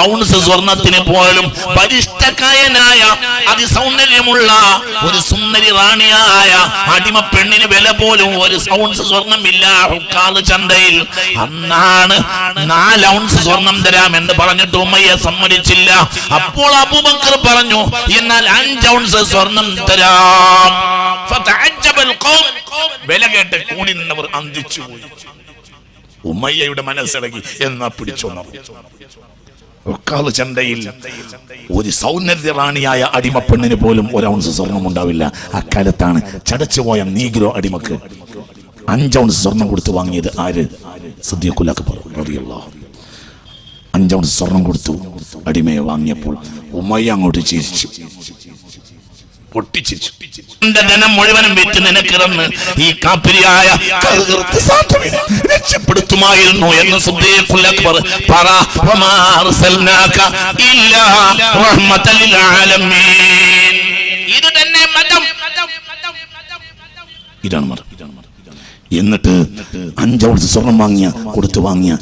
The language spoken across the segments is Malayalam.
ഔൺസ് സ്വർണത്തിന് പോലും പരിഷ്ഠകായനായ അതിസൗന്ദര്യമുള്ള ഒരു സുന്ദരി റാണിയായ അടിമ പെണ്ണിന് വില പോലും ഒരു ഔൺസ് സ്വർണമില്ല ഹുക്കാൽ ചന്തയിൽ. അന്നാണ് 4 ഔൺസ് സ്വർണം തരാമെന്ന് പറഞ്ഞിട്ട് ഉമ്മയ്യ സമ്മതിച്ചില്ല. അപ്പോൾ അബൂബക്കർ പറഞ്ഞു, എന്നാൽ 5 ഔൺസ് സ്വർണം തരാം. വില കേട്ട് കൂടി നിന്നവർ അന്തിച്ചു പോയി. ഉമ്മയ്യയുടെ മനസ്സിളകി, എന്നാ പിടിച്ചോ. ചന്തയിൽ ഒരു സൗന്ദര്യ റാണിയായ അടിമ പെണ്ണിന് പോലും 1 ഔൺസ് സ്വർണം ഉണ്ടാവില്ല. അക്കാലത്താണ് ചടച്ചുപോയ നീഗ്രോ അടിമക്ക് 5 ഔൺസ് സ്വർണം കൊടുത്തു വാങ്ങിയത് ആര്? സിദ്ദീഖുൽ അക്ബർ റളിയല്ലാഹു. 5 ഔൺസ് സ്വർണം കൊടുത്തു അടിമയെ വാങ്ങിയപ്പോൾ ഉമ്മയ്യ അങ്ങോട്ട് ചിരിച്ചു, പൊട്ടിച്ചിരിച്ചു. എന്റെ ധനം മുഴുവനും വിറ്റ് നിനക്കിറന്ന് ഈ കാപ്പിരിയായ രക്ഷപ്പെടുത്തുമായിരുന്നു എന്ന് സിദ്ദീഖുൽ അക്ബർ പറ. ഇത് തന്നെ മതം, ഇതാണ് മതം. എന്നിട്ട് 5 ഔൺസ് സ്വർണം കൊടുത്തു വാങ്ങിയ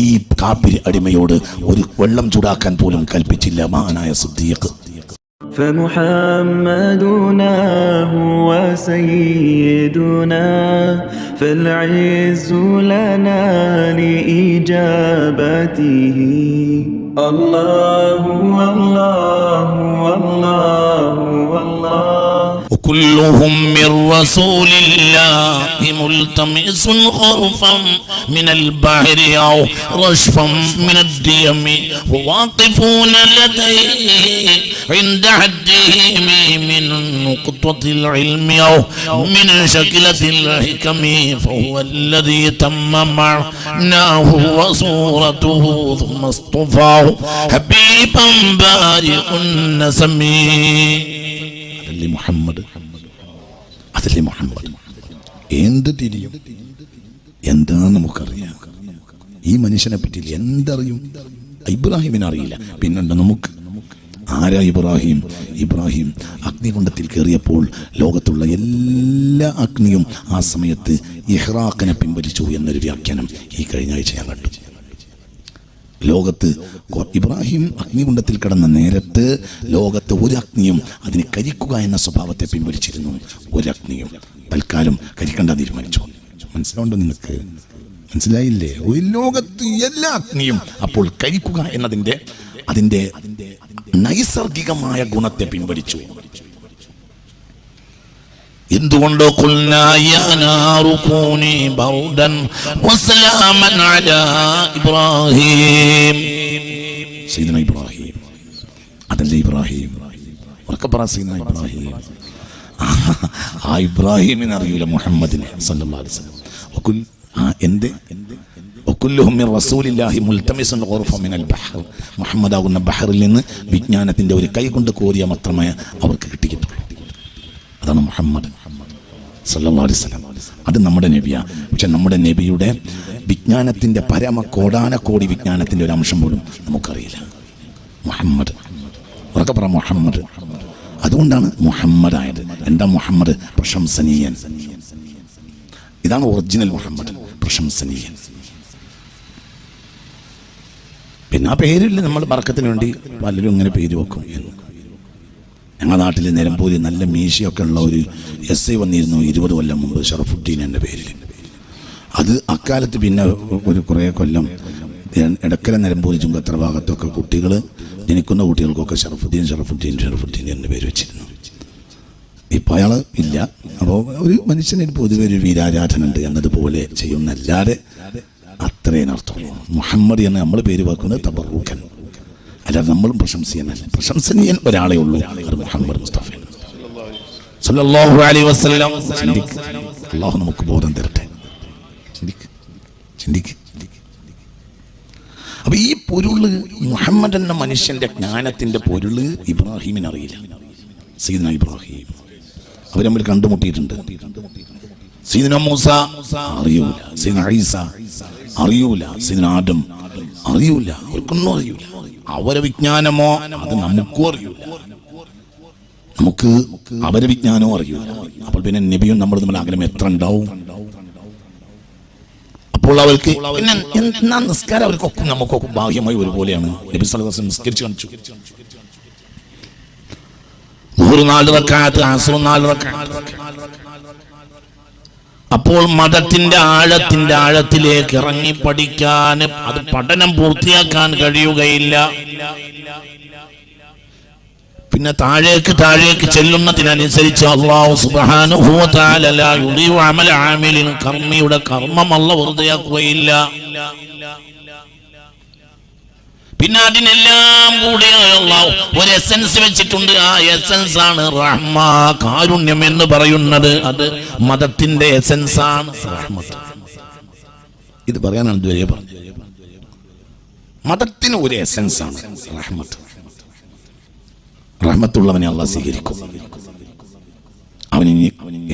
ഈ കാപ്പിരി അടിമയോട് ഒരു വെള്ളം ചൂടാക്കാൻ പോലും കൽപ്പിച്ചില്ല മഹാനായ സിദ്ദീഖ്. فمحمدنا هو سيدنا فالعز لنا لإجابته الله الله الله الله وكلهم من رسول الله ملتمس غرفا من البحر أو رشفا من الديم وواقفون لديه عند حدهم من نقطة العلم أو من شكلة الحكم فهو الذي تم معناه وصورته ثم اصطفاه حبيبا بارئ النسم. മുഹമ്മദ് അതല്ലേ മുഹമ്മദ്. എന്ത് തിരിയും? എന്താന്ന് നമുക്കറിയാം. ഈ മനുഷ്യനെ പറ്റി എന്തറിയും? ഇബ്രാഹിമിനെ അറിയില്ല, പിന്നെന്താ നമുക്ക്? ആരാ ഇബ്രാഹിം? ഇബ്രാഹിം അഗ്നികുണ്ഡത്തിൽ കയറിയപ്പോൾ ലോകത്തുള്ള എല്ലാ അഗ്നിയും ആ സമയത്ത് ഇഹ്റാഖിനെ പിൻവലിച്ചു എന്നൊരു വ്യാഖ്യാനം ഈ കഴിഞ്ഞ ആഴ്ച ഞാൻ കണ്ടു. ലോകത്ത് ഇബ്രാഹിം അഗ്നികുണ്ഡത്തിൽ കിടന്ന നേരത്ത് ലോകത്ത് ഒരു അഗ്നിയും അതിനെ കരിക്കുക എന്ന സ്വഭാവത്തെ പിൻവലിച്ചിരുന്നു. ഒരു അഗ്നിയും തൽക്കാലം കരിക്കണ്ട തീരുമാനിച്ചു. മനസ്സിലാവുണ്ടോ നിങ്ങൾക്ക്? മനസ്സിലായില്ലേ? ഒരു ലോകത്ത് എല്ലാ അഗ്നിയും അപ്പോൾ കരിക്കുക എന്നതിൻ്റെ അതിൻ്റെ നൈസർഗികമായ ഗുണത്തെ പിൻവലിച്ചു. എന്തുകൊണ്ടോ ഇബ്രാഹിം, അതല്ലേ ഇബ്രാഹിം? ഉറക്കെ പറ, സയ്യിദുനാ ഇബ്രാഹിം. ആ ഇബ്രാഹിമിനെ അറിയൂല മുഹമ്മദിനെ സല്ലല്ലാഹു അലൈഹി വസല്ലം. മുഹമ്മദാകുന്ന ബഹറിൽ നിന്ന് വിജ്ഞാനത്തിന്റെ ഒരു കൈ കൊണ്ട് കോരിയ മാത്രമേ അവർക്ക് കിട്ടിയിട്ടുള്ളൂ. അതാണ് മുഹമ്മദ് സല്ലല്ലാഹു അലൈഹി വസല്ലം. അത് നമ്മുടെ നബിയാണ്. പക്ഷെ നമ്മുടെ നബിയുടെ വിജ്ഞാനത്തിന്റെ കോടാനക്കോടി വിജ്ഞാനത്തിന്റെ ഒരു അംശം പോലും നമുക്കറിയില്ല. മുഹമ്മദ്, ഉറക്കെ പറ മുഹമ്മദ്. അതുകൊണ്ടാണ് മുഹമ്മദ് ആയത്. എന്താ മുഹമ്മദ്? പ്രശംസനീയൻ. ഇതാണ് ഒറിജിനൽ മുഹമ്മദ്, പ്രശംസനീയൻ. പിന്നെ ആ പേരിൽ നമ്മൾ ബർക്കത്തിന് വേണ്ടി പലരും ഇങ്ങനെ പേര് വെക്കും. ഞങ്ങളുടെ നാട്ടിൽ നിലമ്പൂരിൽ നല്ല മീശയൊക്കെ ഉള്ള ഒരു SI വന്നിരുന്നു 20 കൊല്ലം മുമ്പ്, ഷറഫുദ്ദീൻ എൻ്റെ പേരിൽ. അത് അക്കാലത്ത് പിന്നെ ഒരു കുറേ കൊല്ലം ഇടക്കര നിലമ്പൂർ ചുങ്കത്തറ ഭാഗത്തൊക്കെ കുട്ടികൾ ജനിക്കുന്ന കുട്ടികൾക്കൊക്കെ ഷറഫുദ്ദീൻ എൻ്റെ പേര് വെച്ചിരുന്നു. ഇപ്പോൾ അയാൾ ഇല്ല. അപ്പോൾ ഒരു മനുഷ്യന് പൊതുവെ ഒരു വീരാരാധന ഉണ്ട് എന്നതുപോലെ ചെയ്യുന്നല്ലാതെ അത്രേനർത്ഥമുള്ളൂ. മുഹമ്മദ് എന്ന് നമ്മൾ പേര് വെക്കുന്നത് തബറൂക്കൻ, അല്ലാതെ നമ്മളും പ്രശംസീയനല്ല. പ്രശംസനീയൻ ഒരാളെ ഉള്ളൂ, അത് മുഹമ്മദ് മുസ്തഫ സല്ലല്ലാഹു അലൈഹി വസല്ലം. അല്ലാഹു നമുക്ക് ബോധം തരട്ടെ. ചിന്തിക്ക്. അപ്പൊ ഈ പൊരുള് മുഹമ്മദ് എന്ന മനുഷ്യന്റെ ജ്ഞാനത്തിന്റെ പൊരുള് ഇബ്രാഹിമിന് അറിയില്ല. സയ്യിദുനാ ഇബ്രാഹിം അവർ തമ്മിൽ കണ്ടുമുട്ടിയിട്ടുണ്ട്. സയ്യിദുനാ മൂസ അറിയൂല, സയ്യിദുനാ ഈസ അറിയൂല, സയ്യിദുനാ ആദം അറിയൂല, അവർക്കൊന്നും അറിയൂല. അവരെ വിജ്ഞാനമോ അത് നമുക്കും അറിയൂല, നമുക്ക് അവരെ വിജ്ഞാനവും അറിയൂല. അപ്പോൾ പിന്നെ നബിയും നമ്മൾ തമ്മിൽ അകലം എത്ര ഉണ്ടാവും? അപ്പോൾ അപ്പോൾ അവർക്ക് എന്നാ നിസ്കാരം അവർക്കൊക്കെ നമുക്കൊക്കെ ബാഹ്യമായി ഒരുപോലെയാണ്. നബി സല്ലല്ലാഹു അലൈഹി വസല്ലം നിസ്കരിച്ചു കാണിച്ചു. ളുഹർ 4 റക്അത്ത്, അസ്ർ 4 റക്അത്ത്. അപ്പോൾ മതത്തിന്റെ ആഴത്തിലേക്ക് ഇറങ്ങി പഠിക്കാൻ, അത് പഠനം പൂർത്തിയാക്കാൻ കഴിയുകയില്ല. പിന്നെ താഴേക്ക് ചെല്ലുന്നതിനനുസരിച്ച് അല്ലാഹു സുബ്ഹാനഹു വ തആല ലാ യുദീഉ അമല ആമിലിൻ, കർമ്മിയുടെ കർമ്മം അല്ലാഹു വെറുതെയാക്കുകയില്ല. പിന്നെ അതിനെല്ലാം കൂടെ അല്ലാഹു ഒരു എസൻസ് വെച്ചിട്ടുണ്ട്. ആ എസൻസ് ആണ് റഹ്മ, കാരുണ്യം എന്ന് പറയുന്നത്. അത് മതത്തിന്റെ എസൻസ് ആണ് റഹ്മത്ത്. ഇത് പറയാനാണ് ഇതുവരെ പറഞ്ഞത്. മതത്തിന് ഒരു എസൻസ് ആണ് റഹ്മത്ത്. റഹ്മത്തുള്ളവനെ അല്ലാഹു സ്വീകരിക്കും. അവന്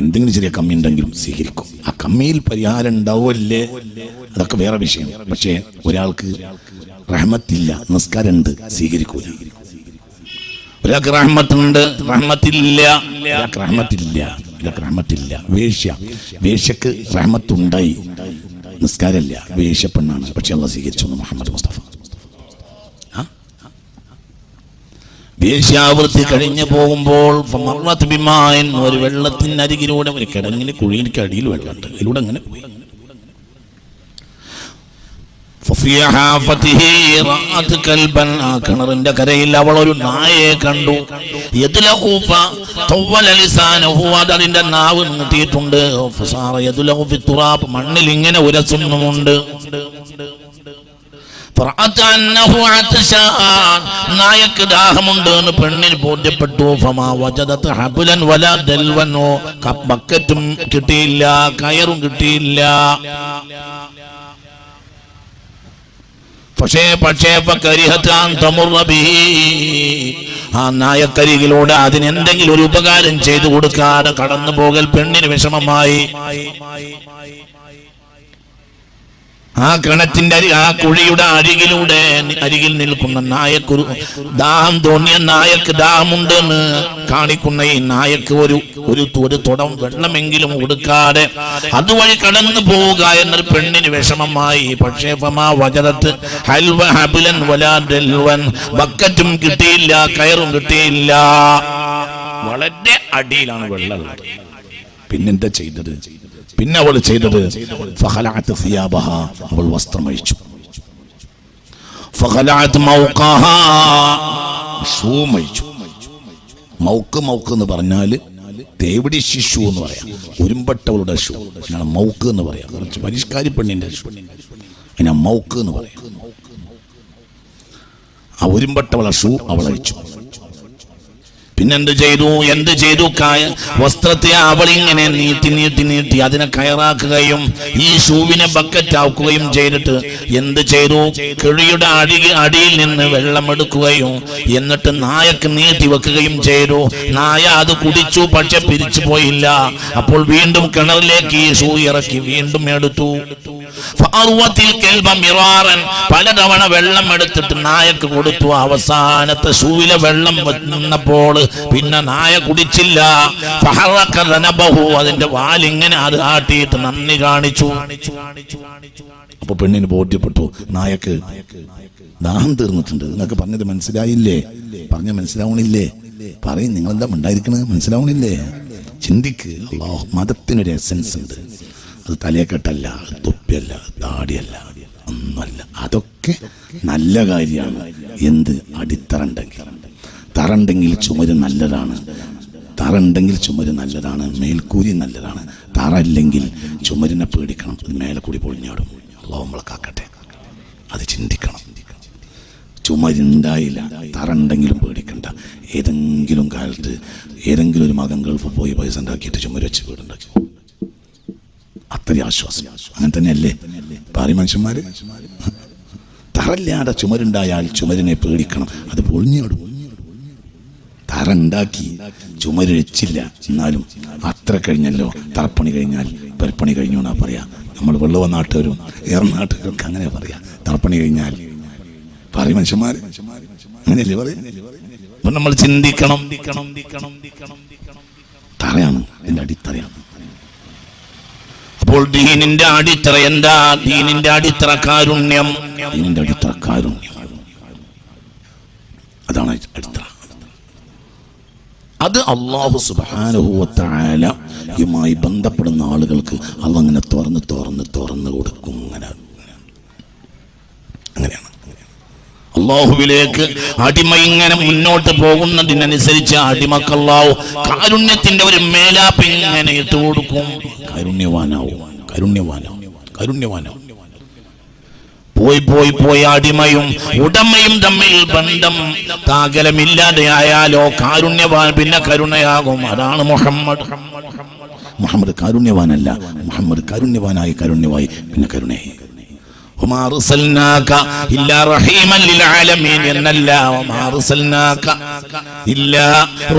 എന്തെങ്കിലും ചെറിയ കമ്മി ഉണ്ടെങ്കിലും സ്വീകരിക്കും. ആ കമ്മിയിൽ പരിഹാരം ഉണ്ടാവുമല്ലേ, അതൊക്കെ വേറെ വിഷയം. പക്ഷേ ഒരാൾക്ക് റഹ്മത്തില്ല, നിസ്കാരമുണ്ട്, സ്വീകരിക്കൂല. ഒരാൾക്ക് റഹ്മത്തുണ്ട്, റഹ്മത്തില്ല. വേശ്യക്ക് റഹ്മത്തുണ്ടായി, നിസ്കാരമില്ല, വേശ്യപ്പെണ്ണാണ്, പക്ഷെ അല്ലാഹു സ്വീകരിച്ചു. മുഹമ്മദ് മുസ്തഫ വേശ്യാവൃത്തി കഴിഞ്ഞു പോകുമ്പോൾ ഒരു വെള്ളത്തിനരികിലൂടെ, ഒരു കിടങ്ങിന് കുഴിക്ക് അടിയിൽ വെള്ളമുണ്ട്, അതിലൂടെ അങ്ങനെ പോയി. കിണറിന്റെ കരയിൽ അവൾ ഒരു നായയെ കണ്ടു. അതിന്റെ നാവ് നീട്ടിയിട്ടുണ്ട്. മണ്ണിൽ ഇങ്ങനെ ഉരസുന്നുമുണ്ട്. നായക്ക് ദാഹമുണ്ട് എന്ന് പെണ്ണിന് ബോധ്യപ്പെട്ടു. ബക്കറ്റും കിട്ടിയില്ല, കയറും കിട്ടിയില്ല. പക്ഷേ ആ നായക്കരികിലൂടെ അതിനെന്തെങ്കിലും ഒരു ഉപകാരം ചെയ്തു കൊടുക്കാതെ കടന്നു പോകൽ പെണ്ണിന് വിഷമമായി. ആ കിണറ്റിന്റെ ആ കുഴിയുടെ അരികിൽ നിൽക്കുന്ന നായക്കൊരു ദാഹം തോന്നിയ നായക്ക് ദാഹമുണ്ട് എന്ന് കാണിക്കുന്ന ഈ നായക്ക് ഒരു തുടം വെള്ളമെങ്കിലും കൊടുക്കാതെ അതുവഴി കടന്നു പോവുക എന്നൊരു പെണ്ണിന് വിഷമമായി. പക്ഷേ ബക്കറ്റും കിട്ടിയില്ല, കയറും കിട്ടിയില്ല. വളരെ അടിയിലാണ് വെള്ളമുള്ളത്. പിന്നെന്താ ചെയ്തത്? പിന്നെ അവൾ ചെയ്തത് അവൾ വസ്ത്രം അഴിച്ചു. മൗക്ക് എന്ന് പറഞ്ഞാൽ തേവിടി ശിശു എന്ന് പറയാം. ഉരുമ്പട്ടവളുടെ ഷൂ മൗക്ക് എന്ന് പറയാം. കുറച്ച് പരിഷ്കാരി പെണ്ണിന്റെ ഷൂ, അതിനാ മൗക്ക് എന്ന് പറയാം. ആ ഉരുമ്പട്ടവളെ ഷൂ അവൾ അഴിച്ചു. പിന്നെന്ത് ചെയ്തു? വസ്ത്രത്തെ അവളിങ്ങനെ നീട്ടി അതിനെ കയറാക്കുകയും ഈ ഷൂവിനെ ബക്കറ്റാക്കുകയും ചെയ്തിട്ട് എന്ത് ചെയ്തു? കിഴിയുടെ അടിയിൽ നിന്ന് വെള്ളമെടുക്കുകയും എന്നിട്ട് നായക്ക് നീട്ടി വെക്കുകയും ചെയ്തു. നായ അത് കുടിച്ചു, പക്ഷെ പിരിച്ചു പോയില്ല. അപ്പോൾ വീണ്ടും കിണറിലേക്ക് ഈ ഷൂ ഇറക്കി വീണ്ടും എടുത്തു. പലതവണ വെള്ളം എടുത്തിട്ട് നായക്ക് കൊടുത്തു. അവസാനത്തെ ഷൂവിലെ വെള്ളം വന്നപ്പോൾ പിന്നെ നായ കുടിച്ചില്ല. അതിന്റെ വാലിങ്ങനെ അത് ആട്ടിയിട്ട് നന്ദി കാണിച്ചു. അപ്പൊ പെണ്ണിന് ബോധ്യപ്പെട്ടു, നായക്ക് ദാഹം തീർന്നിട്ടുണ്ട്. നിങ്ങൾക്ക് പറഞ്ഞത് മനസ്സിലായില്ലേ? പറഞ്ഞ മനസ്സിലാവണില്ലേ? പറയും, നിങ്ങളെന്താ ഉണ്ടായിരിക്കണത്? മനസ്സിലാവണില്ലേ? ചിന്തിക്ക്. അല്ലാഹു മതത്തിനൊരു എസൻസ് ഉണ്ട്. അത് തലയെക്കെട്ടല്ല, തൊപ്പിയല്ല, താടിയല്ല, ഒന്നുമല്ല. അതൊക്കെ നല്ല കാര്യമാണ്. എന്ത്? തറണ്ടെങ്കിൽ ചുമര് നല്ലതാണ്. മേൽക്കൂരി നല്ലതാണ്. തറ ഇല്ലെങ്കിൽ ചുമരിനെ പേടിക്കണം, അത് മേലെ കൂടി പൊളിഞ്ഞാടും. അല്ലാഹു നമ്മളെ കാക്കട്ടെ. അത് ചിന്തിക്കണം. ചുമരുണ്ടായില്ല, തറ ഉണ്ടെങ്കിലും പേടിക്കണ്ട. ഏതെങ്കിലും കാലത്ത് ഏതെങ്കിലും ഒരു മകൻ ഗൾഫ് പോയി പൈസ ഉണ്ടാക്കിയിട്ട് ചുമര് വെച്ച് വീടുണ്ടാക്കി, അത്രയും ആശ്വാസം. അങ്ങനെ തന്നെയല്ലേ പാറി മനുഷ്യന്മാര്? തറയില്ലാതെ ചുമരുണ്ടായാൽ ചുമരിനെ പേടിക്കണം, അത് പൊളിഞ്ഞാടും. തറ ഉണ്ടാക്കി ചുമര് വെച്ചില്ല, എന്നാലും അത്ര കഴിഞ്ഞല്ലോ. തറപ്പണി കഴിഞ്ഞാൽ പെരപ്പണി കഴിഞ്ഞു എന്നാ പറയാ. നമ്മൾ വെള്ളുവ നാട്ടുകാരും ഏറനാട്ടുകാരും ഒക്കെ അങ്ങനെ പറയാ. തറപ്പണി കഴിഞ്ഞാൽ പാറി മനുഷ്യന്മാര് അങ്ങനെയല്ലേ പറയാ? അപ്പൊ നമ്മൾ ചിന്തിക്കണം. തറയാണ്, അതിന്റെ അടിത്തറയാണ്. അപ്പോൾ അപ്പോൾ ദീനിന്റെ അടിത്തറ എന്താ? ദീനിന്റെ അടിത്തറ കാരുണ്യം. ദീനിന്റെ അടിത്തറ കാരുണ്യം, അതാണ് അടിത്തറ. അത് അല്ലാഹു സുബ്ഹാനഹു വ തആലയുമായി ബന്ധപ്പെടുന്ന ആളുകൾക്ക് അല്ലാഹു അങ്ങനെ തുറന്ന് കൊടുക്കും. അങ്ങനെയാണ് അല്ലാഹുവിലേക്ക് അടിമ ഇങ്ങനെ മുന്നോട്ട് പോകുന്നതിനനുസരിച്ച് അടിമക്ക് അല്ലാഹു കാരുണ്യത്തിന്റെ ഒരു മേലാപ്പ് ഇങ്ങനെ ഇട്ട് കൊടുക്കും. കാരുണ്യവാനാവും. പോയി അടിമയും ഉടമയും തമ്മിൽ ബന്ധം താകലമില്ലാതെയായാലോ കാരുണ്യവാൻ പിന്നെ കരുണയാകും. അതാണ് മുഹമ്മദ് കാരുണ്യവാനല്ല, മുഹമ്മദ് കാരുണ്യവാനായി പിന്നെ കരുണയായി. وما أرسلناك إلا رحيما للعالمين എന്നല്ല, وما أرسلناك إلا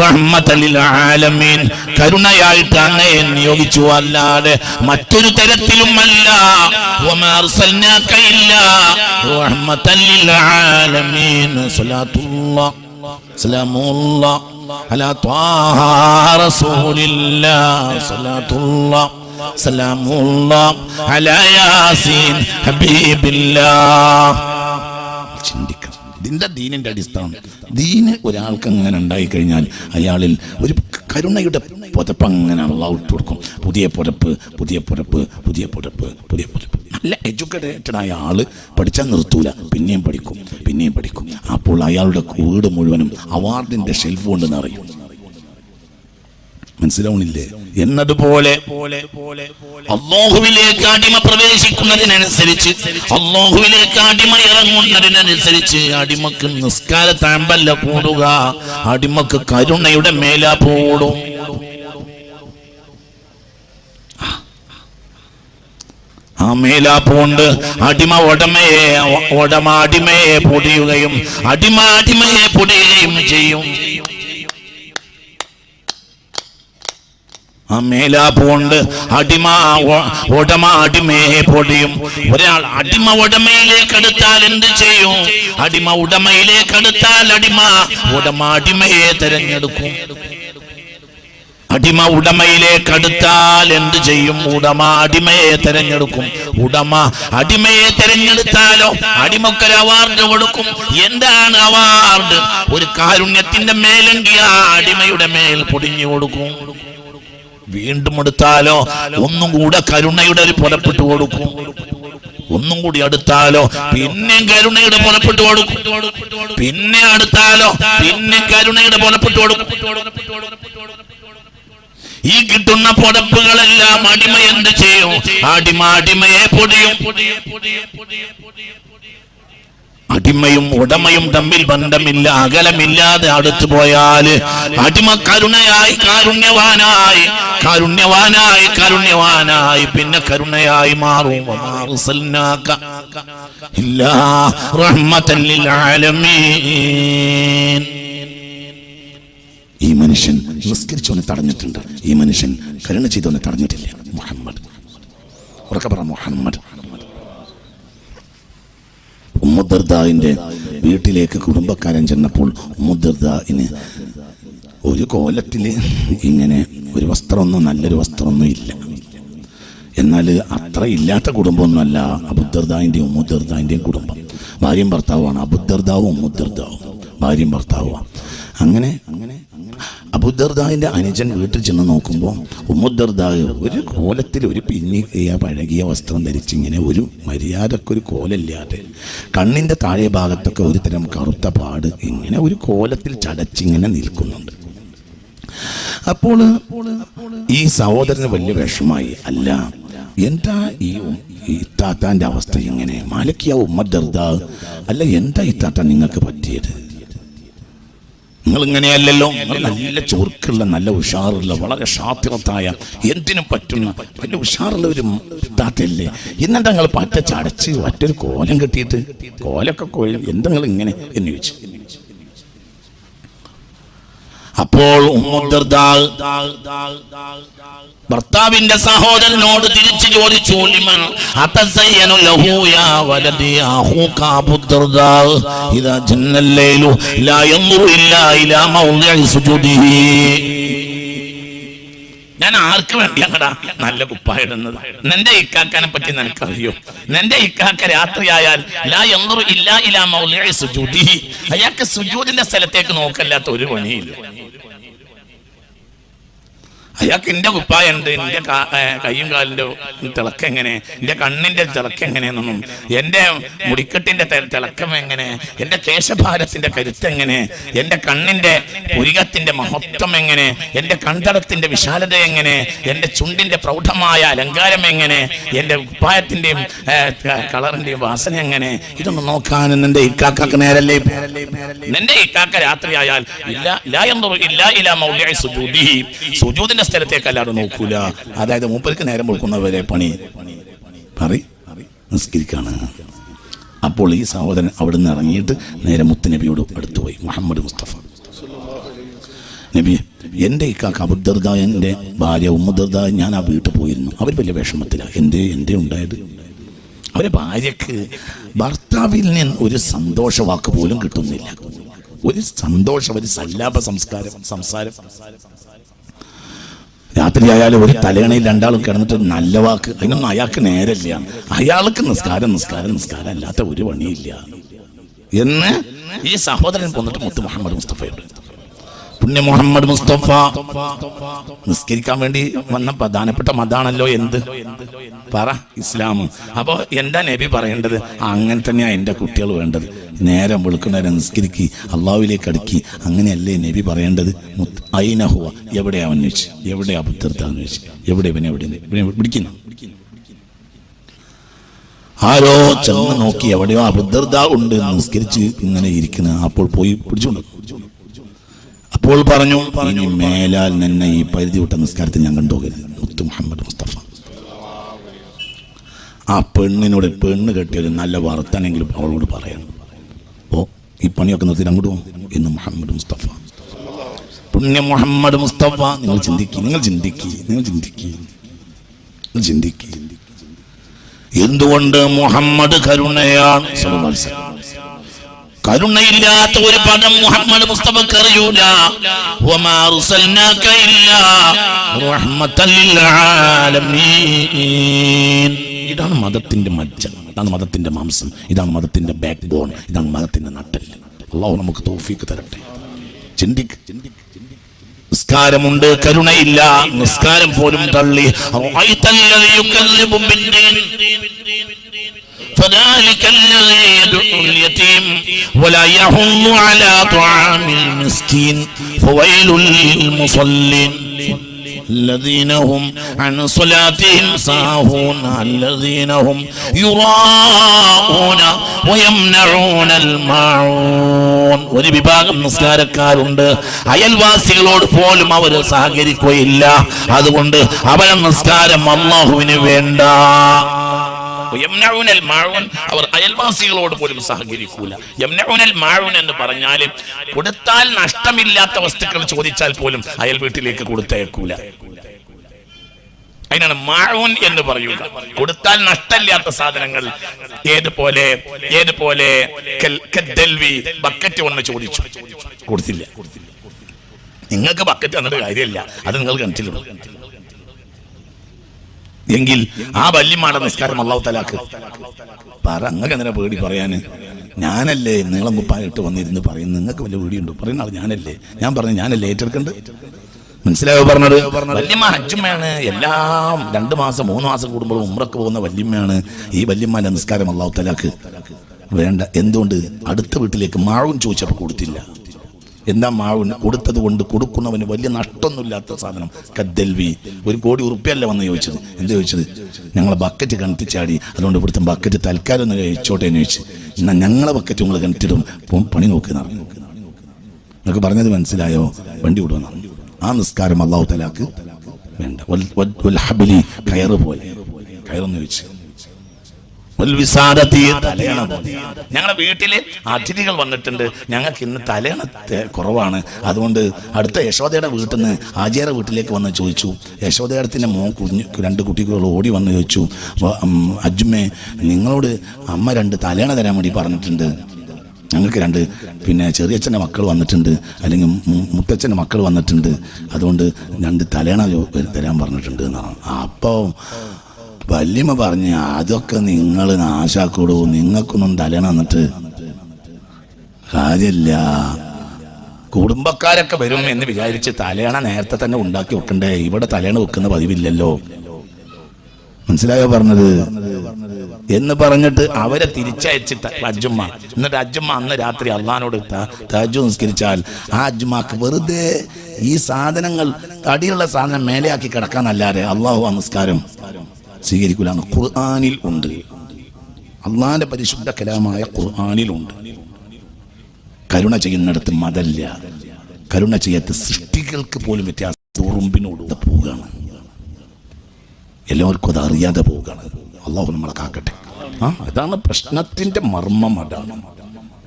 رحمة للعالمين കരുണയായിട്ട് അങ്ങയെ നിയോഗിച്ചു, അല്ലാതെ മറ്റൊരു തരത്തിലുമല്ല. وما أرسلناك إلا رحمة للعالمين صلاة الله سلام الله على طه رسول الله صلاة الله സലാമുല്ലാഹ് അലാ യാസീൻ ഹബീബില്ലാഹ്. ചിന്തിക്കണം, ഇതിന്റെ ദീനിന്റെ അടിസ്ഥാനം. ദീന് ഒരാൾക്ക് അങ്ങനെ ഉണ്ടായി കഴിഞ്ഞാൽ അയാളിൽ ഒരു കരുണയുടെ പുതപ്പ് അങ്ങനെ അള്ളാഹു ഇട്ട് കൊടുക്കും. പുതിയ പുതപ്പ്. നല്ല എഡ്യൂക്കേറ്റഡ് ആയ ആള് പഠിച്ചാൽ നിർത്തൂല, പിന്നെയും പഠിക്കും. അപ്പോൾ അയാളുടെ വീട് മുഴുവനും അവാർഡിന്റെ ഷെൽഫ് കൊണ്ട് നിറയും. മനസ്സിലാവണില്ലേ? എന്നതുപോലെ അല്ലാഹുവിലേക്ക് അടിമ പ്രവേശിക്കുന്നതിനനുസരിച്ച്, അല്ലാഹുവിലേക്ക് അടിമ ഇറങ്ങുന്നതിനനുസരിച്ച് അടിമക്ക് നിസ്കാരത്താമ്പല്ല കൂടുക, അടിമക്ക് കരുണയുടെ മേലാപ്പ് കൂടും. ആ മേലാപ്പ് കൊണ്ട് അടിമ അടിമയെ പൊടിയുകയും അടിമയെ പൊടിയുകയും ചെയ്യും. ആ മേലാപ്പ് കൊണ്ട് ഉടമ അടിമയെ പൊടിയും. ഒരാൾ അടിമ ഉടമയിലേക്ക് അടുത്താൽ എന്ത് ചെയ്യും? അടിമ ഉടമയിലേക്ക് അടുത്താൽ ഉടമ അടിമയെ തെരഞ്ഞെടുക്കും. അടിമ ഉടമയിലേക്ക് അടുത്താൽ എന്ത് ചെയ്യും? ഉടമ അടിമയെ തെരഞ്ഞെടുക്കും. ഉടമ അടിമയെ തെരഞ്ഞെടുത്താലോ അടിമക്കൊരു അവാർഡ് കൊടുക്കും. എന്താണ് അവാർഡ്? ഒരു കാരുണ്യത്തിന്റെ മേലെങ്കിൽ ആ അടിമയുടെ മേൽ പൊടിഞ്ഞു കൊടുക്കും. വീണ്ടും എടുത്താലോ ഒന്നും കൂടെ കരുണയുടെ ഒരു പുറപ്പെട്ടു കൊടുക്കും. ഒന്നും കൂടി അടുത്താലോ പിന്നെ കരുണയുടെ പുറപ്പെട്ടു കൊടുക്കും. പിന്നെ അടുത്താലോ പിന്നെ കരുണയുടെ പുറപ്പെട്ടു കൊടുക്കും. ഈ കിട്ടുന്ന പുറപ്പുകളെല്ലാം അടിമ എന്ത് ചെയ്യും? അടിമയെ പൊടിയും. അടിമയും ഉടമയും തമ്മിൽ ബന്ധമില്ല, അകലമില്ലാതെ അടുത്തു പോയാൽ അടിമ കാരുണ്യവാനായി പിന്നെ കരുണയായി മാറും. ഇല്ലാ റഹ്മത്തൻ ലിൽ ആലമീൻ. ഈ മനുഷ്യൻ നിസ്കരിച്ചവനെ തടഞ്ഞിട്ടുണ്ട്, ഈ മനുഷ്യൻ കരുണ ചെയ്തവനെ തടഞ്ഞിട്ടില്ല. മുഹമ്മദ് മുഹമ്മദ്. ഉമ്മു ദർദാഇന്റെ വീട്ടിലേക്ക് കുടുംബക്കാരൻ ചെന്നപ്പോൾ ഉമ്മു ദർദാഇന് ഒരു കോലത്തില് ഇങ്ങനെ ഒരു വസ്ത്രമൊന്നും നല്ലൊരു വസ്ത്രമൊന്നും ഇല്ല. എന്നാൽ അത്ര ഇല്ലാത്ത കുടുംബമൊന്നുമല്ല അബൂദർദാഇന്റെയും ഉമ്മു ദർദാഇന്റെയും കുടുംബം. ഭാര്യയും ഭർത്താവുമാണ്. അബൂദർദാവും ഉമ്മു ദർദാവും ഭാര്യയും ഭർത്താവുമാണ്. അങ്ങനെ അബൂദർദാഇന്റെ അനുജൻ വീട്ടിൽ ചെന്ന് നോക്കുമ്പോൾ ഉമ്മു ദർദാ ഒരു കോലത്തിൽ ഒരു പിന്നിയ പഴകിയ വസ്ത്രം ധരിച്ചിങ്ങനെ ഒരു മര്യാദക്കൊരു കോലമില്ലാതെ കണ്ണിൻ്റെ താഴെ ഭാഗത്തൊക്കെ ഒരു തരം കറുത്ത പാട് ഇങ്ങനെ ഒരു കോലത്തിൽ ചടച്ചിങ്ങനെ നിൽക്കുന്നുണ്ട്. അപ്പോൾ ഈ സഹോദരന് വലിയ വിഷമായി. അല്ല, എന്താ ഈ ഇത്താത്താൻ്റെ അവസ്ഥ ഇങ്ങനെ? മാലിക്കിയ ഉമ്മു ദർദാ, അല്ല എന്താ ഇത്താത്ത നിങ്ങൾക്ക് പറ്റിയത്? നിങ്ങൾ ഇങ്ങനെയല്ലല്ലോ, നല്ല ചൊറുക്കുള്ള നല്ല ഉഷാറുള്ള വളരെ ഷാത്തിറത്തായ എന്തിനും പറ്റുന്ന വലിയ ഉഷാറുള്ള ഒരു താത്തല്ലേ, എന്നിട്ട് നിങ്ങൾ പറ്റ ചടച്ച് മറ്റൊരു കോലം കെട്ടിയിട്ട് കോലൊക്കെ എന്തെങ്കിലും ഇങ്ങനെ എന്ന് ചോദിച്ചു. അപ്പോൾ ഉമ്മു ദർദാ ഭർത്താവിന്റെ സഹോദരനോട് തിരിച്ചു ചോദിച്ചു, ലിമൻ അതസയ്യനു ലഹു യാ വലദി അഖൂക അബൂദർദാ ഇദാ ജന്നൽ ലൈലു ലാ യൻദുറു ഇല്ലാ ഇലാ മൗദിഇ സുജൂദിഹി. ഞാൻ ആർക്ക് വേണ്ടിയാണടാ നല്ല കുപ്പായ ഇടുന്നത്? നിന്റെ ഇക്കാക്കനെ പറ്റി നിനക്കറിയോ? നിന്റെ ഇക്കാക്ക രാത്രിയായാൽ ലാ യൻദുറു ഇല്ലാ ഇലാ മൗളിഇ സുജൂദിഹി, അയാൾക്ക് സുജൂദിന്റെ സ്ഥലത്തേക്ക് നോക്കല്ലാത്ത ഒരു പണിയില്ല. അയാൾക്ക് എന്റെ കുപ്പായുണ്ട്, എന്റെ കയ്യും കാലിന്റെ തിളക്കം എങ്ങനെ, എന്റെ കണ്ണിന്റെ തിളക്കം എങ്ങനെയെന്നൊന്നും, എന്റെ മുടിക്കെട്ടിന്റെ തിളക്കം എങ്ങനെ, എന്റെ കേശഭാരത്തിന്റെ കരുത്തെങ്ങനെ, എന്റെ കണ്ണിന്റെ പുരികത്തിന്റെ മഹത്വം എങ്ങനെ, എന്റെ കൺതടത്തിന്റെ വിശാലത എങ്ങനെ, എന്റെ ചുണ്ടിന്റെ പ്രൗഢമായ അലങ്കാരം എങ്ങനെ, എന്റെ കുപ്പായത്തിന്റെയും കളറിന്റെയും വാസന എങ്ങനെ, ഇതൊന്നും നോക്കാൻ നിന്റെ ഇക്കാക്ക് നേരല്ലേ? നിന്റെ ഇക്കാക്ക രാത്രിയായാൽ സുജൂദിന്റെ സ്ഥലത്തേക്കല്ലാതെ നോക്കൂല. അതായത് മൂപ്പർക്ക് നേരം കൊടുക്കുന്നവരെ പണി നിസ്കരിക്കാണ്. അപ്പോൾ ഈ സഹോദരൻ അവിടുന്ന് ഇറങ്ങിയിട്ട് നേരെ മുത്തുനബിയോട് അടുത്തുപോയി. മുഹമ്മദ് മുസ്തഫ നബി, എൻ്റെ ഇക്കാക്ക അബൂദർദ, എൻ്റെ ഭാര്യ ഉമ്മുദർദ, ഞാൻ ആ വീട്ടിൽ പോയിരുന്നു. അവർ വലിയ വിഷമത്തിലാണ്. എൻ്റെ ഉണ്ടായത് അവരെ ഭാര്യക്ക് ഭർത്താവിൽ നിന്ന് ഒരു സന്തോഷവാക്ക് പോലും കിട്ടുന്നില്ല. ഒരു സന്തോഷം, ഒരു സല്ലാപ സംസാരം. രാത്രിയായാലും ഒരു തലയണയിൽ രണ്ടാളും കിടന്നിട്ട് നല്ല വാക്ക്, അതിനൊന്നും അയാൾക്ക് നേരല്ല. അയാൾക്ക് നിസ്കാരം അല്ലാത്ത ഒരു പണിയില്ല എന്ന് ഈ സഹോദരൻ പോന്നിട്ട് മുത്ത് മുഹമ്മദ് മുസ്തഫയോട്, പുണ്യ മുഹമ്മദ് മുസ്തഫ നിസ്കരിക്കാൻ വേണ്ടി വന്ന പ്രധാനപ്പെട്ട മതാണല്ലോ എന്ത് പറ, ഇസ്ലാം. അപ്പൊ എന്താ നബി പറയേണ്ടത്? അങ്ങനെ തന്നെയാ എൻ്റെ കുട്ടികൾ വേണ്ടത്. നേരം വെളുക്കുന്നവരെ നിസ്കരിക്കി, അള്ളാഹുവിലേക്ക് അടുക്കി, അങ്ങനെയല്ലേ നബി പറയേണ്ടത്? ഐനഹുവ, എവിടെയാ അന്വേഷിച്ച്, എവിടെയാ അബൂദർദാന്ന് ചോദിച്ചു, എവിടെ പിടിക്കുന്നു. ആരോ ചെന്ന് നോക്കി, എവിടെയോ അബൂദർദ ഉണ്ട് നിസ്കരിച്ച് ഇങ്ങനെ ഇരിക്കുന്ന. അപ്പോൾ പോയി പിടിച്ചുകൊണ്ട് അപ്പോൾ പറഞ്ഞു, ഇനി മേലാൽ നിന്നെ ഈ പരിധി വിട്ട നിസ്കാരത്തിൽ ഞാൻ കണ്ടുപോകരുത്. മുത്ത് മുഹമ്മദ് മുസ്തഫ ആ പെണ്ണിനോട്, പെണ്ണ് കെട്ടിയൊരു നല്ല വർത്തനെങ്കിലും അവളോട് പറയണം. ഓ ഈ പണിയൊക്കെ നിർത്തി അങ്ങോട്ട് പോകും എന്ന് മുഹമ്മദ് മുസ്തഫ, പുണ്യ മുഹമ്മദ് മുസ്തഫ. നിങ്ങൾ ചിന്തിക്ക്. എന്തുകൊണ്ട് മുഹമ്മദ് കരുണയാണ്? കരുണയില്ലാത്ത ഒരു പദം മുഹമ്മദ് മുസ്തഫക്ക് അറിയൂല. വമാ അർസൽനാക ഇല്ലാ റഹ്മത്തൽ ലിൽ ആലമീൻ. ഇതാണ് മതത്തിന്റെ മജ്ജ, ഇതാണ് മതത്തിന്റെ മാംസം, ഇതാണ് മതത്തിന്റെ ബാക്ക് ബോൺ, ഇതാണ് മതത്തിന്റെ നട്ടെല്ല്. അല്ലാഹു നമുക്ക് തൗഫീഖ് തരട്ടെ. ചിന്തിക്ക്. നിസ്കാരമുണ്ട്, കരുണയില്ല. നിസ്കാരം പോലും തള്ളി. فذلك الذي يدعو اليتيم ولا يحض على طعام المسكين فويل للمصلين الذين هم عن صلاتهم ساهون الذين هم يراءون ويمنعون الماعون. ഒരു വിഭാഗം നിസ്കാരക്കാരുണ്ട്, അയൽവാസികളോട് പോലും അവർ സഹകരിക്കുകയില്ല. അതുകൊണ്ട് അവരുടെ നിസ്കാരം അല്ലാഹുവിന് വേണ്ട. അവർ അയൽവാസികളോട് പോലും സഹകരിക്കൂല. യംനഊനൽ മാഊൻ എന്ന് പറഞ്ഞാൽ കൊടുത്താൽ നഷ്ടമില്ലാത്ത വസ്തുക്കൾ ചോദിച്ചാൽ പോലും അയൽ വീട്ടിലേക്ക് കൊടുത്തയക്കൂല. അതിനാണ് മാഊൻ എന്ന് പറയുക. കൊടുത്താൽ നഷ്ടമില്ലാത്ത സാധനങ്ങൾ. ഏതുപോലെ ബക്കറ്റ് ഒന്ന് ചോദിച്ചു, കൊടുത്തില്ല. നിങ്ങൾക്ക് ബക്കറ്റ് തന്നിട്ട് കാര്യമില്ല, അത് നിങ്ങൾ കണ്ടിട്ടുള്ളൂ എങ്കിൽ ആ വല്യമ്മയുടെ നിസ്കാരം അല്ലാഹു തആലാക്ക് പറ. നിങ്ങൾക്ക് എന്തിനാ പേടി പറയാന്? ഞാനല്ലേ നീളം കുപ്പായിട്ട് വന്നിരുന്ന് പറയുന്നത്? നിങ്ങൾക്ക് വല്ല പേടിയുണ്ടോ? പറയുന്ന ആൾ ഞാനല്ലേ. ഞാൻ പറഞ്ഞു ഞാനല്ലേ ഏറ്റെടുക്കണ്ട്. മനസ്സിലായോ പറഞ്ഞത്? വല്യമ്മ ഹജ്ജുമ്മയാണ്. എല്ലാം 2 മാസം 3 മാസം കൂടുമ്പോൾ ഉംറക്ക് പോകുന്ന വല്യമ്മയാണ്. ഈ വല്യമ്മന്റെ നിസ്കാരം അല്ലാഹു തആലാക്ക് വേണ്ട. എന്തുകൊണ്ട്? അടുത്ത വീട്ടിലേക്ക് മാഴൂൻ ചോദിച്ചപ്പോൾ കൊടുത്തില്ല. എന്താ മാഴൂൻ? കൊടുത്തത് കൊണ്ട് കൊടുക്കുന്നവന് വലിയ നഷ്ടമൊന്നുമില്ലാത്ത സാധനം. കദ്ദൽവി. 1 കോടി ഉറുപ്പ്യല്ല വന്ന് ചോദിച്ചത്. എന്താ ചോദിച്ചത്? ഞങ്ങളെ ബക്കറ്റ് കിണറ്റിച്ചാടി, അതുകൊണ്ട് ഇവിടുത്തെ ബക്കറ്റ് തൽക്കാലം ഒന്ന് കഴിച്ചോട്ടെ എന്ന് ചോദിച്ചു. എന്നാൽ ഞങ്ങളെ ബക്കറ്റ് നിങ്ങൾ കിണറ്റിടും, പണി നോക്കുന്ന. നിങ്ങൾക്ക് പറഞ്ഞത് മനസ്സിലായോ? വണ്ടി വിടുമെന്നാണ്. ആ നിസ്കാരം അല്ലാഹു തആലാക്ക് വേണ്ട. കയറ് പോലെ കയറെന്ന് ചോദിച്ചു. ഞങ്ങളുടെ വീട്ടില് അതിഥികൾ വന്നിട്ടുണ്ട്, ഞങ്ങൾക്ക് ഇന്ന് തലയണ കുറവാണ്, അതുകൊണ്ട് അടുത്ത യശോദയുടെ വീട്ടിൽ നിന്ന് ആചാര്യ വീട്ടിലേക്ക് വന്ന് ചോദിച്ചു. യശോദയുടെ മോൻ 2 കുട്ടികൾ ഓടി വന്ന് ചോദിച്ചു, അജ്ജുമ്മേ നിങ്ങളോട് അമ്മ 2 തലയണ തരാൻ വേണ്ടി പറഞ്ഞിട്ടുണ്ട്. ഞങ്ങൾക്ക് 2 പിന്നെ ചെറിയച്ഛൻ്റെ മക്കൾ വന്നിട്ടുണ്ട്, അല്ലെങ്കിൽ മുത്തച്ഛൻ്റെ മക്കൾ വന്നിട്ടുണ്ട്, അതുകൊണ്ട് 2 തലേണ തരാൻ പറഞ്ഞിട്ടുണ്ട് എന്നാണ്. അപ്പോൾ വല്യമ്മ പറഞ്ഞ് അതൊക്കെ നിങ്ങൾ നാശാക്കൂടൂ, നിങ്ങൾക്കൊന്നും തലേണ വന്നിട്ട് കാര്യമില്ല, കുടുംബക്കാരൊക്കെ വരും എന്ന് വിചാരിച്ച് തലേണ നേരത്തെ തന്നെ ഉണ്ടാക്കി വെക്കണ്ടേ, ഇവിടെ തലേണ വെക്കുന്ന പതിവില്ലല്ലോ. മനസ്സിലായോ പറഞ്ഞത്? എന്ന് പറഞ്ഞിട്ട് അവരെ തിരിച്ചയച്ചിട്ട് അജ്ജുമ്മ, എന്നിട്ട് അജ്ജുമ്മ അന്ന് രാത്രി അള്ളഹാനോട് തഹജ്ജുദ് നിസ്കരിച്ചാൽ ആ അജ്ജുമ്മക്ക് വെറുതെ ഈ സാധനങ്ങൾ തടിയുള്ള സാധനം മേലെയാക്കി കിടക്കാന്നല്ലാതെ അള്ളാഹു ആ നിസ്കാരം സ്വീകരിക്കൂലാണ്. ഖുർആനിൽ ഉണ്ട്, അള്ളാഹിന്റെ പരിശുദ്ധ കലാമായ ഖുർആനിലുണ്ട്. കരുണ ചെയ്യുന്നിടത്ത് മതല്ല, കരുണ ചെയ്യാത്ത സൃഷ്ടികൾക്ക് പോലും വ്യത്യാസം ഉറുമ്പിനോട് പോവുകയാണ്. എല്ലാവർക്കും അത് അറിയാതെ പോവുകയാണ്. അള്ളാഹു നമ്മളെ കാക്കട്ടെ. അതാണ് പ്രശ്നത്തിന്റെ മർമ്മം. അതാണ്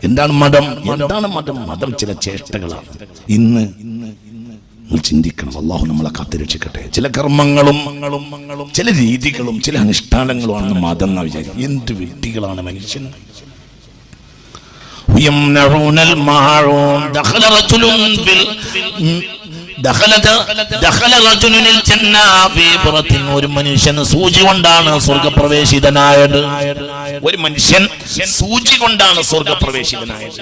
എന്താണ് മതം? എന്താണ് മതം? മതം ചില ചേഷ്ടകളാണ്. ഇന്ന് ചിന്തിക്കണം. അള്ളാഹു നമ്മളെ കാത്തുരക്ഷിക്കട്ടെ. ചില കർമ്മങ്ങളും ചില രീതികളും ചില അനുഷ്ഠാനങ്ങളുമാണ് മതം എന്ന് വിചാരിക്കും. എന്ത് വ്യക്തികളാണ് മനുഷ്യൻ. ഒരു മനുഷ്യൻ സൂചി കൊണ്ടാണ് സ്വർഗപ്രവേശിതനായത്. ഒരു മനുഷ്യൻ സൂചി കൊണ്ടാണ് സ്വർഗപ്രവേശിതനായത്.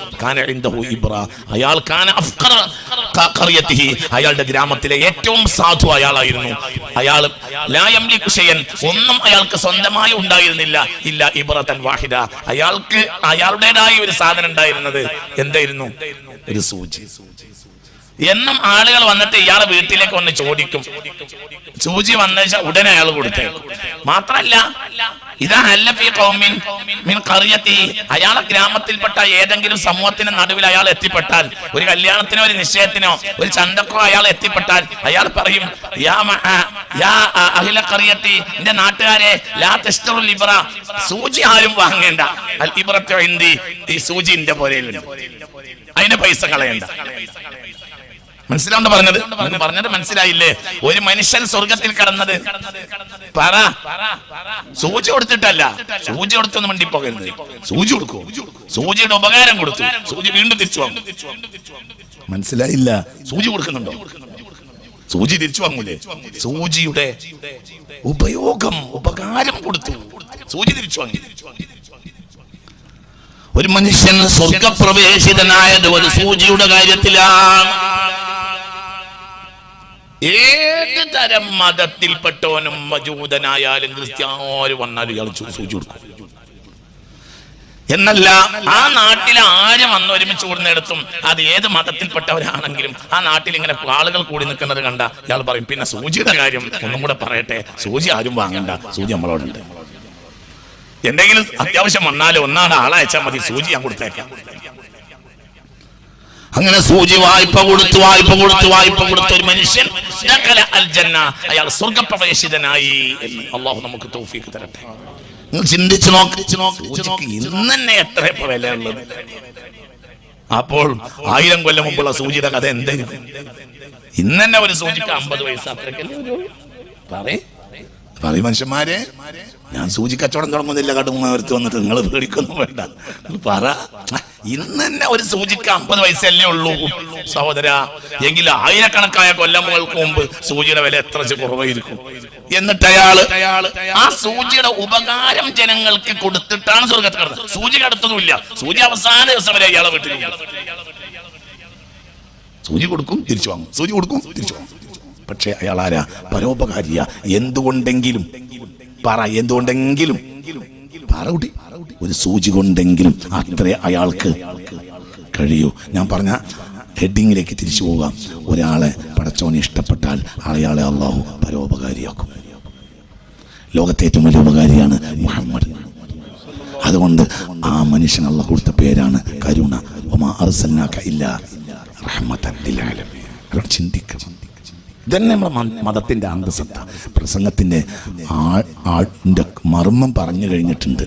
അയാളുടെ ഗ്രാമത്തിലെ ഏറ്റവും സാധു അയാളായിരുന്നു. അയാൾ ഒന്നും അയാൾക്ക് സ്വന്തമായി ഉണ്ടായിരുന്നില്ല. ഇല്ല ഇബ്റതൻ വാഹിദ. അയാൾക്ക് അയാളുടേതായ ഒരു സാധനം ഉണ്ടായിരുന്നത് എന്തായിരുന്നു? ഒരു സൂചി. എന്നും ആളുകൾ വന്നിട്ട് ഇയാളെ വീട്ടിലേക്ക് വന്ന് ചോദിക്കും. സൂചി വന്ന ഉടനെ അയാൾ കൊടുത്തേക്കും. മാത്രല്ല അയാളെ ഗ്രാമത്തിൽപ്പെട്ട ഏതെങ്കിലും സമൂഹത്തിന്റെ നടുവിൽ അയാൾ എത്തിപ്പെട്ടാൽ, ഒരു കല്യാണത്തിനോ ഒരു നിശ്ചയത്തിനോ ഒരു ചന്തക്കോ അയാൾ എത്തിപ്പെട്ടാൽ അയാൾ പറയും, എന്റെ നാട്ടുകാരെ, സൂചി ആരും വാങ്ങേണ്ട, ഈ സൂചി എന്റെ പോലെയുണ്ട്, അതിന്റെ പൈസ കളയണ്ട. മനസ്സിലാവുന്ന പറഞ്ഞത് മനസ്സിലായില്ലേ? ഒരു മനുഷ്യൻ സ്വർഗത്തിൽ കടന്നത് പറ സൂചി കൊടുത്തിട്ടല്ല. സൂചി കൊടുത്തൊന്നും മിണ്ടിപ്പോകരുത്. സൂചി കൊടുക്കൂ, സൂചിയുടെ ഉപകാരം കൊടുത്തു, സൂചി വീണ്ടും തിരിച്ചു വാങ്ങും. മനസ്സിലായില്ല? സൂചി കൊടുക്കുന്നുണ്ടോ? സൂചി തിരിച്ചു വാങ്ങൂലേ? സൂചിയുടെ ഉപകാരം കൊടുത്തു, സൂചി തിരിച്ചു വാങ്ങി. ഒരു മനുഷ്യൻ സ്വർഗപ്രവേശിതനായത് ഒരു സൂചിയുടെ കാര്യത്തിലാണ്. ഏത് തരം മതത്തിൽപ്പെട്ടവനും മജൂദനായാലും ക്രിസ്ത്യാനോ വന്നാലും ഇയാൾ സൂചി കൊടുക്കും. എന്നല്ല, ആ നാട്ടിൽ ആര് വന്ന് ഒരുമിച്ച് കൂടുന്നിടത്തും അത് ഏത് മതത്തിൽപ്പെട്ടവരാണെങ്കിലും ആ നാട്ടിൽ ഇങ്ങനെ ആളുകൾ കൂടി നിൽക്കുന്നത് കണ്ട ഇയാൾ പറയും, പിന്നെ സൂചിയുടെ കാര്യം ഒന്നും കൂടെ പറയട്ടെ, സൂചി ആരും വാങ്ങണ്ട, സൂചി നമ്മളോടുണ്ട്. എന്തെങ്കിലും അത്യാവശ്യം വന്നാലും ഒന്നാണ് ആളയച്ചാൽ മതി, സൂചി ഞാൻ കൊടുത്തേക്കാം. അങ്ങനെ സൂചി വായ്പ കൊടുത്തു ഒരു മനുഷ്യൻ അയാൾ സ്വർഗപ്രവേശിതനായി എന്ന് അള്ളാഹു നമുക്ക് തൗഫീഖ് തരട്ടെ. നിങ്ങൾ ചിന്തിച്ചു നോക്ക്, ഇന്ന് തന്നെ എത്ര വിലയുള്ളത്. അപ്പോൾ 1000 കൊല്ലം മുമ്പുള്ള സൂചിയുടെ കഥ എന്തായിരുന്നു? ഇന്ന് തന്നെ ഒരു സൂചിക്ക് 50 പൈസ. പറയും മനുഷ്യന്മാരെ, ഞാൻ സൂചി കച്ചവടം തുടങ്ങുന്നില്ല, കടുങ്ങത്ത് വന്നിട്ട് നിങ്ങൾ പേടിക്കൊന്നും വേണ്ട. പറ, ഇന്ന് തന്നെ ഒരു സൂചിക്ക് 50 പൈസയല്ലേ ഉള്ളൂ സഹോദര. എങ്കിൽ 1000കണക്കായ കൊല്ലങ്ങൾക്ക് മുമ്പ് സൂചിയുടെ വില എത്ര കുറവായിരിക്കും. എന്നിട്ട് അയാള് ആ സൂചിയുടെ ഉപകാരം ജനങ്ങൾക്ക് കൊടുത്തിട്ടാണ് സ്വർഗത്തിൽ കിടന്നത്. സൂചി കടത്തുന്നുമില്ല. സൂചി അവസാന ദിവസം വരെ അയാളെ വീട്ടിൽ സൂചി കൊടുക്കും, തിരിച്ചു വാങ്ങും, സൂചി കൊടുക്കും, തിരിച്ചു വാങ്ങും. പക്ഷെ അയാൾ ആരാ? പരോപകാരിയ. എന്തുകൊണ്ടെങ്കിലും ഒരു സൂചി കൊണ്ടെങ്കിലും അത്രേ അയാൾക്ക് കഴിയൂ. ഞാൻ പറഞ്ഞ ഹെഡിങ്ങിലേക്ക് തിരിച്ചു പോകാം. ഒരാളെ പടച്ചവന് ഇഷ്ടപ്പെട്ടാൽ അയാളെ അള്ളാഹു പരോപകാരിയാക്കും. ലോകത്തെ ഏറ്റവും വലിയ ഉപകാരിയാണ് മുഹമ്മദ്. അതുകൊണ്ട് ആ മനുഷ്യൻ അള്ളാഹു കൊടുത്ത പേരാണ് കരുണ. വമാ അർസൽനാക ഇല്ലാ റഹ്മത്തൻ ലിൽ ആലമീൻ. ചിന്തിക്കണം. ഇതന്നെ നമ്മുടെ മതത്തിന്റെ അന്തസത്ത. പ്രസംഗത്തിന്റെ ആടിന്റെ മർമ്മം പറഞ്ഞു കഴിഞ്ഞിട്ടുണ്ട്.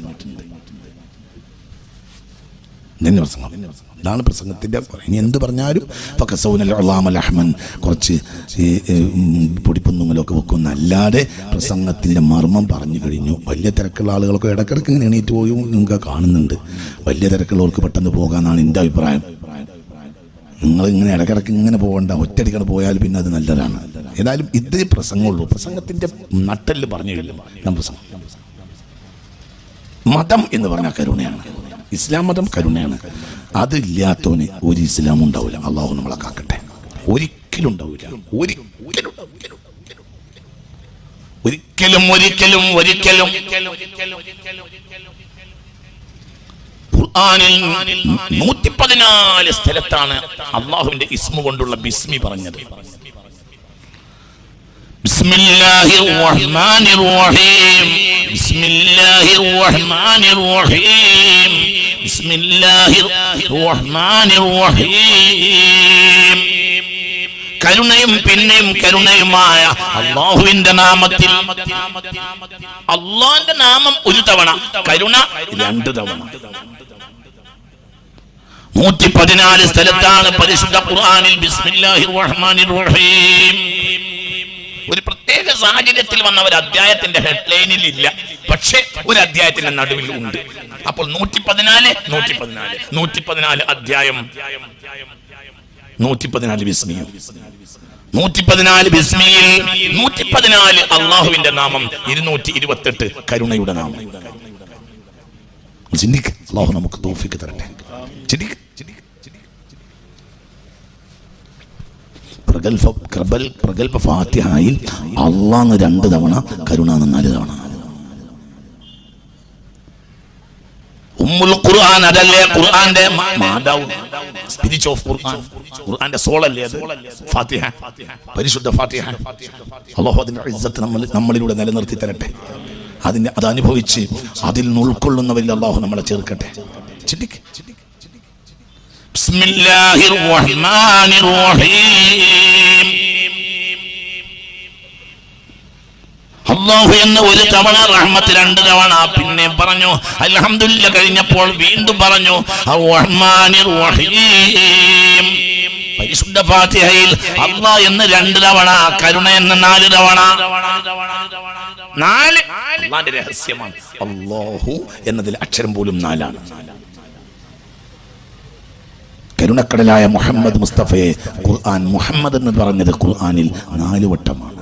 പ്രസംഗം ഇതാണ് പ്രസംഗത്തിൻ്റെ. ഇനി എന്ത് പറഞ്ഞാലും ഫക്കസൗനൽ കുറച്ച് പൊടിപ്പുന്നുങ്ങളൊക്കെ വെക്കുന്നല്ലാതെ പ്രസംഗത്തിൻ്റെ മർമ്മം പറഞ്ഞു കഴിഞ്ഞു. വലിയ തിരക്കുള്ള ആളുകളൊക്കെ ഇടയ്ക്കിടയ്ക്ക് ഇങ്ങനെ എണീറ്റ് പോയി നിങ്ങൾക്ക് കാണുന്നുണ്ട്. വലിയ തിരക്കുള്ളവർക്ക് പെട്ടെന്ന് പോകാമെന്നാണ് എൻ്റെ അഭിപ്രായം. നിങ്ങളിങ്ങനെ ഇടയ്ക്കിടയ്ക്ക് ഇങ്ങനെ പോകണ്ട, ഒറ്റയടിക്കടെ പോയാൽ പിന്നെ അത് നല്ലതാണ്. ഏതായാലും ഇതേ പ്രസംഗമുള്ളൂ. പ്രസംഗത്തിൻ്റെ നട്ടെല്ല് പറഞ്ഞു കഴിഞ്ഞു. പ്രസംഗം മതം എന്ന് പറഞ്ഞാൽ കരുണയാണ്. ഇസ്ലാം മതം കരുണയാണ്. അതില്ലാത്തവന് ഒരു ഇസ്ലാം ഉണ്ടാവില്ല. അള്ളാഹു നമ്മളെ കാക്കട്ടെ. ഒരിക്കലും ഉണ്ടാവില്ല. ഒരിക്കലും ഖുർആനിൽ 114 സ്ഥലത്താണ് അള്ളാഹുവിന്റെ ഇസ്മു കൊണ്ടുള്ള ബിസ്മി പറഞ്ഞത്. ബിസ്മില്ലാഹിർ റഹ്മാനിർ റഹീം, ബിസ്മില്ലാഹിർ റഹ്മാനിർ റഹീം, ബിസ്മില്ലാഹിർ റഹ്മാനിർ റഹീം. കരുണയും പിന്നെയും കരുണയുമായ അല്ലാഹുവിന്റെ നാമത്തിൽ. അല്ലാഹുവിന്റെ നാമം ഒരു തവണ, കരുണ 2 തവണ. 114 സ്ഥലത്താണ് പരിശുദ്ധ ഖുർആനിൽ ബിസ്മില്ലാഹിർ റഹ്മാനിർ റഹീം. ഒരു പ്രത്യേക സാഹചര്യത്തിൽ വന്ന ഒരു അധ്യായത്തിന്റെ ഹെഡ്ലൈനിൽ ഇല്ല, പക്ഷെ ഒരു അധ്യായത്തിന്റെ നടുവിൽ ഉണ്ട്. അപ്പോൾ 114 അധ്യായം, 114 ബിസ്മിയും, 114 ബിസ്മിയിൽ 114 അള്ളാഹുവിന്റെ നാമം, 228 കരുണയുടെ നാമം. അള്ളാഹു നമുക്ക് തൗഫീഖ് തരട്ടെ. പ്രഗൽഭ ഫാത്തിഹയിൽ അള്ളാഹ് 2 തവണ, കരുണ 4 തവണ. ഉമ്മുൽ ഖുർആൻ അതല്ലേ ഖുർആന്റെ മാതാവ്, സ്പിരിറ്റ് ഓഫ് ഖുർആൻ, ഖുർആന്റെ സോൾ അല്ലേ അത്? ഫാത്തിഹ, പരിശുദ്ധ ഫാത്തിഹ. അല്ലാഹു അതിന്റെ ഇസ്സത്ത് നമ്മളിലൂടെ നിലനിർത്തി തരട്ടെ. അത് അനുഭവിച്ച് അതിൽ നിന്ന് ഉൾക്കൊള്ളുന്നവരിൽ അല്ലാഹു നമ്മളെ ചേർക്കട്ടെ. ബിസ്മില്ലാഹിർ റഹ്മാനിർ റഹീം. അല്ലാഹു എന്ന് 1 തവണ, റഹ്മത്ത് 2 തവണ. പിന്നെ പറഞ്ഞു അൽഹംദുലില്ലാ. കഴിഞ്ഞപ്പോൾ വീണ്ടും പറഞ്ഞു അർ-റഹ്മാനിർ റഹീം. പരിശുദ്ധ ഫാത്തിഹയിൽ അല്ലാഹ് എന്ന് 2 തവണ, കരുണ എന്ന് 4 തവണ. 4 അല്ലാഹുവിന്റെ രഹസ്യമാണ്. അല്ലാഹു എന്നതിൽ അക്ഷരം പോലും 4 ആണ്. കരുണക്കടലായ മുഹമ്മദ് മുസ്തഫയെ ഖുർആൻ മുഹമ്മദ് എന്ന് പറഞ്ഞത് ഖുർആനിൽ 4 വട്ടമാണ്.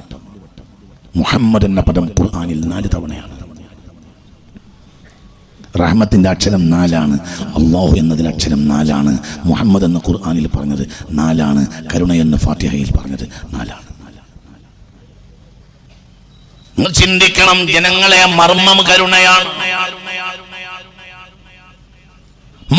മുഹമ്മദ് എന്ന പദം ഖുർആനിൽ 4 തവണയാണ്. റഹ്മത്തിന്റെ അക്ഷരം 4 ആണ്. അല്ലാഹു എന്നതിൽ അക്ഷരം 4 ആണ്. മുഹമ്മദ് എന്ന ഖുർആനിൽ പറഞ്ഞത് 4 ആണ്. കരുണ എന്ന ഫാത്തിഹയിൽ പറഞ്ഞത് 4 ആണ്. നിങ്ങൾ ചിന്തിക്കണം, ജനങ്ങളെ മർമ്മം കരുണയാണ്.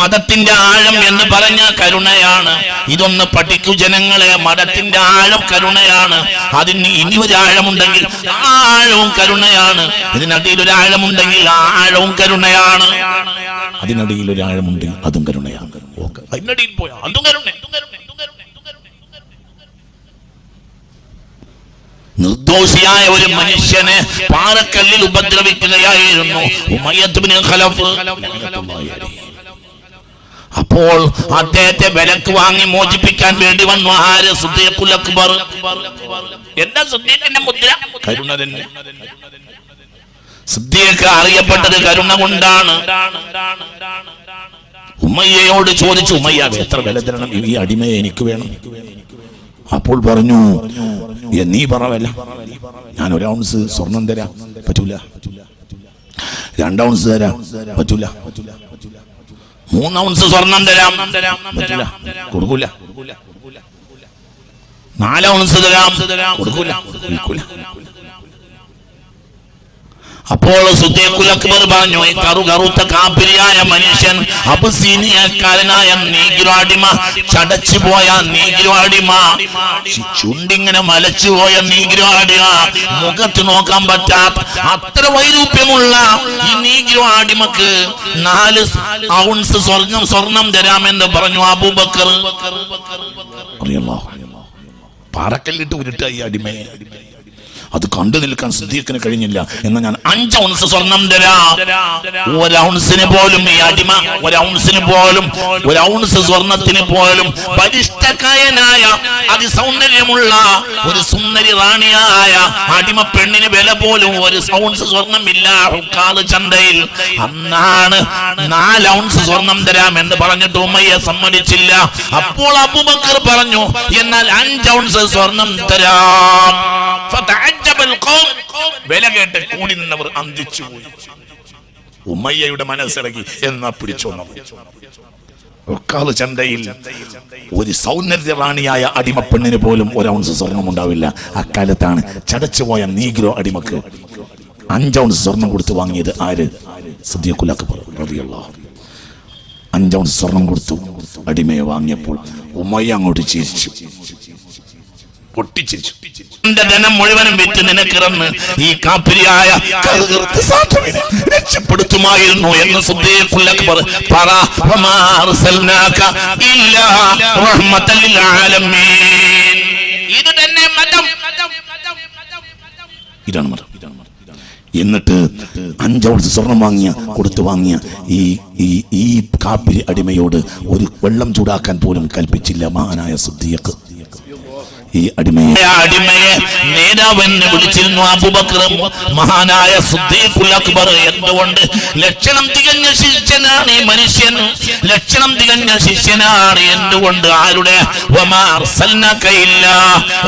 മതത്തിന്റെ ആഴം എന്ന് പറഞ്ഞ കരുണയാണ്. ഇതൊന്ന് പഠിക്കൂ ജനങ്ങളെ. മതത്തിന്റെ ആഴം കരുണയാണ്. അതിന് ഇനി ഒരു ആഴമുണ്ടെങ്കിൽ ആ ആഴവും കരുണയാണ്. ഇതിനടിയിൽ ഒരു ആഴമുണ്ടെങ്കിൽ ആ ആഴവും കരുണയാണ്. അതിനടിയിൽ ഒരു ആഴമുണ്ടെങ്കിൽ അതും കരുണയാണ്. അതിനടിയിൽ പോയാ അതും കരുണ. നിർദോഷിയായ ഒരു മനുഷ്യനെ പാറക്കല്ലിൽ ഉപദ്രവിക്കുകയായിരുന്നു ഉമയ്യത്ത് ഇബ്നു ഖലഫ്. അപ്പോൾ അദ്ദേഹത്തെ വിലക്ക് വാങ്ങി മോചിപ്പിക്കാൻ വേണ്ടി വന്നു ആര്? സിദ്ദീഖുൽ അക്ബർ. എന്താ സിദ്ദീഖിന്റെ മുദ്ര? കരുണ തന്നെ. സിദ്ദീഖ് അറിയപ്പെട്ടത് കരുണ കൊണ്ടാണ്. ഉമയ്യയോട് ചോദിച്ചു, ഉമയ്യ എത്ര വില തരണം ഈ അടിമയെ എനിക്ക് വേണം? അപ്പോൾ പറഞ്ഞു, നീ പറവല്ല, ഞാൻ 1 ഔൺസ് സ്വർണം തരാം. പറ്റൂല. 2 ഔൺസ് തരാം. പറ്റൂല. 3 ഔൺസ് സ്വർണം തരാം. പറ്റൂല, കൊടുക്കൂല. 4 ഔൺസ് തരാം. കൊടുക്കൂല. അപ്പോൾ സിദ്ദീഖുൽ അക്ബർ പറഞ്ഞു, ഈ കറുത്ത കാപ്പിരിയായ മനുഷ്യൻ, അബസീനിയക്കാരനായ നീഗ്രോ അടിമ, ചടച്ചു പോയ നീഗ്രോ അടിമ, ചുണ്ടിങ്ങനെ മലച്ചുപോയ നീഗ്രോ അടിമ, മുഖത്ത് നോക്കാൻ പറ്റാത്ത അത്ര വൈരൂപ്യമുള്ള ഈ നീഗ്രോ അടിമക്ക് 4 ഔൺസ് സ്വർണം തരാമെന്ന് പറഞ്ഞു അബൂബക്കർ. പാറക്കല്ലിട്ട് ഉരുട്ട ഈ അടിമയെ. അത് കണ്ടു നിൽക്കാൻ സിദ്ദീഖിന് കഴിഞ്ഞില്ല. എന്നാൽ ഞാൻ 5 ഔൺസ് സ്വർണം തരാം. 1 ഔൺസിന് പോലും ഈ അടിമ, 1 ഔൺസ് സ്വർണത്തിന് പോലും പരിഷ്ഠകായനായ അതിസൗന്ദര്യമുള്ള ഒരു സുന്ദരി റാണിയായ അടിമ പെണ്ണിന് വില പോലും 1 ഔൺസ് സ്വർണമില്ല ഹുക്കാദ് ചന്തയിൽ. അന്നാണ് 4 ഔൺസ് സ്വർണം തരാം എന്ന് പറഞ്ഞിട്ട് ഉമ്മയ്യ സമ്മതിച്ചില്ല. അപ്പോൾ അബൂബക്കർ പറഞ്ഞു, എന്നാൽ 5 ഔൺസ് സ്വർണം തരാം. വില കേട്ട് കൂടി നിന്നവർ അന്തിച്ചു പോയി. ഉമ്മയ്യയുടെ മനസ്സിറങ്ങി, എന്നാ പിടിച്ചു. ഹുക്കാദ് ചന്തയിൽ ഒരു സൗന്ദര്യ റാണിയായ അടിമ പെണ്ണിന് പോലും 1 ഔൺസ് സ്വർണം ഉണ്ടാവില്ല. അക്കാലത്താണ് ചടച്ചുപോയ നീഗ്രോ അടിമക്ക് 5 ഔൺസ് സ്വർണം കൊടുത്ത് വാങ്ങിയത് ആര്? സിദ്ദീഖുൽ അക്ബർ റളിയല്ലാഹു. 5 ഔൺസ് സ്വർണം കൊടുത്തു അടിമയെ വാങ്ങിയപ്പോൾ ഉമ്മയ്യ അങ്ങോട്ട് ചിരിച്ചു, പൊട്ടിച്ചിരിച്ചു. എന്റെ ധനം മുഴുവനും വിറ്റ് നിനക്കിറന്ന് ഈ കാപ്പിരിയായ രക്ഷപ്പെടുത്തുമായിരുന്നു എന്ന് സിദ്ദീഖുൽ അക്ബർ പറ. വമാ അർസൽനാക ഇല്ലാ റഹ്മത്തൽ ലിൽ ആലമീൻ. ഇത് തന്നെ മതം, ഇതാണ് മതം. എന്നിട്ട് 5 ഔൺസ് സ്വർണം കൊടുത്തു വാങ്ങിയ ഈ കാപ്പിരി അടിമയോട് ഒരു വെള്ളം ചൂടാക്കാൻ പോലും കൽപ്പിച്ചില്ല മഹാനായ സിദ്ദീഖ്. ഈ അടിമയെ നേതാവെന്ന് വിളിച്ചിരുന്നു അബൂബക്കർ. മഹാനായ സിദ്ദീഖുൽ അക്ബർ എന്തുകൊണ്ട്? ലക്ഷണം തികഞ്ഞ ശിഷ്യനാണ് ഈ മനുഷ്യൻ, ലക്ഷണം തികഞ്ഞ ശിഷ്യനാണ്. എന്തുകൊണ്ട്? ആരുടെ? വമാ അർസൽനാക ഇല്ലാ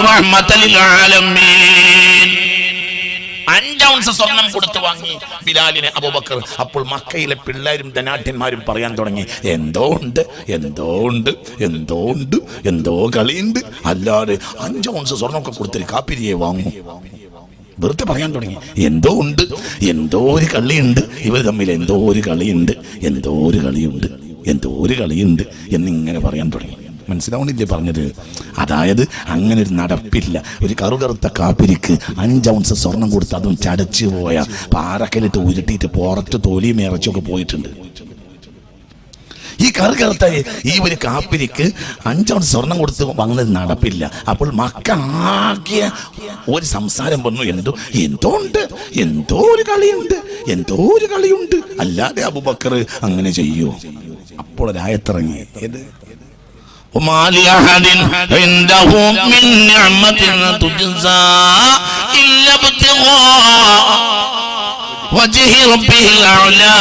റഹ്മത്തൽ ലിൽ ആലമീൻ. 5 ഔൺസ് സ്വർണം കൊടുത്തു വാങ്ങി ബിലാലിനെ അബൂബക്കർ. അപ്പോൾ മക്കയിലെ പിള്ളേരും ധനാഢ്യന്മാരും പറയാൻ തുടങ്ങി, എന്തോ ഉണ്ട്, എന്തോ കളിയുണ്ട്. അല്ലാതെ 5 ഔൺസ് സ്വർണ്ണമൊക്കെ കൊടുത്തൊരു കാപ്പിരിയെ വാങ്ങും. വെറുതെ പറയാൻ തുടങ്ങി, എന്തോ ഉണ്ട്, എന്തോ ഒരു കളിയുണ്ട്, ഇവർ തമ്മിൽ എന്തോ ഒരു കളിയുണ്ട് എന്നിങ്ങനെ പറയാൻ തുടങ്ങി. മനസ്സിലാവണില്ലേ പറഞ്ഞത്? അതായത് അങ്ങനെ ഒരു നടപ്പില്ല. ഒരു കറുകറുത്ത കാപ്പിരിക്ക് 5 ഔൺസ് സ്വർണം കൊടുത്ത് അതും ചടച്ചു പോയ പാറക്കലിട്ട് ഉരുട്ടിയിട്ട് പുറത്ത് തൊലിയും ഇറച്ചൊക്കെ പോയിട്ടുണ്ട്. ഈ കറുകറുത്ത ഈ ഒരു കാപ്പിരിക്ക് 5 ഔൺസ് സ്വർണം കൊടുത്ത് വാങ്ങുന്നത് നടപ്പില്ല. അപ്പോൾ മക്ക ആകിയ ഒരു സംസാരം വന്നു, എന്തോ ഒരു കളിയുണ്ട്, അല്ലാതെ അബൂബക്കർ അങ്ങനെ ചെയ്യൂ. അപ്പോൾ ഒരായത്തിറങ്ങി, ഏത്? وما لأحد عنده من نعمة تجزى إلا ابتغاء وجه ربه الأعلى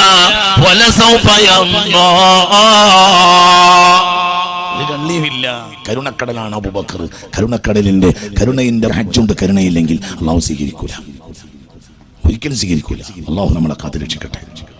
ولسوف يرضى. കരുണക്കടലാണ് അബൂബക്കർ. കരുണക്കടലിന്റെ ഹജ്ജുണ്ട്. കരുണയില്ലെങ്കിൽ അള്ളാഹു സ്വീകരിക്കൂല, ഒരിക്കലും സ്വീകരിക്കൂല. അള്ളാഹു നമ്മളെ കാത്തുരക്ഷിക്കട്ടെ.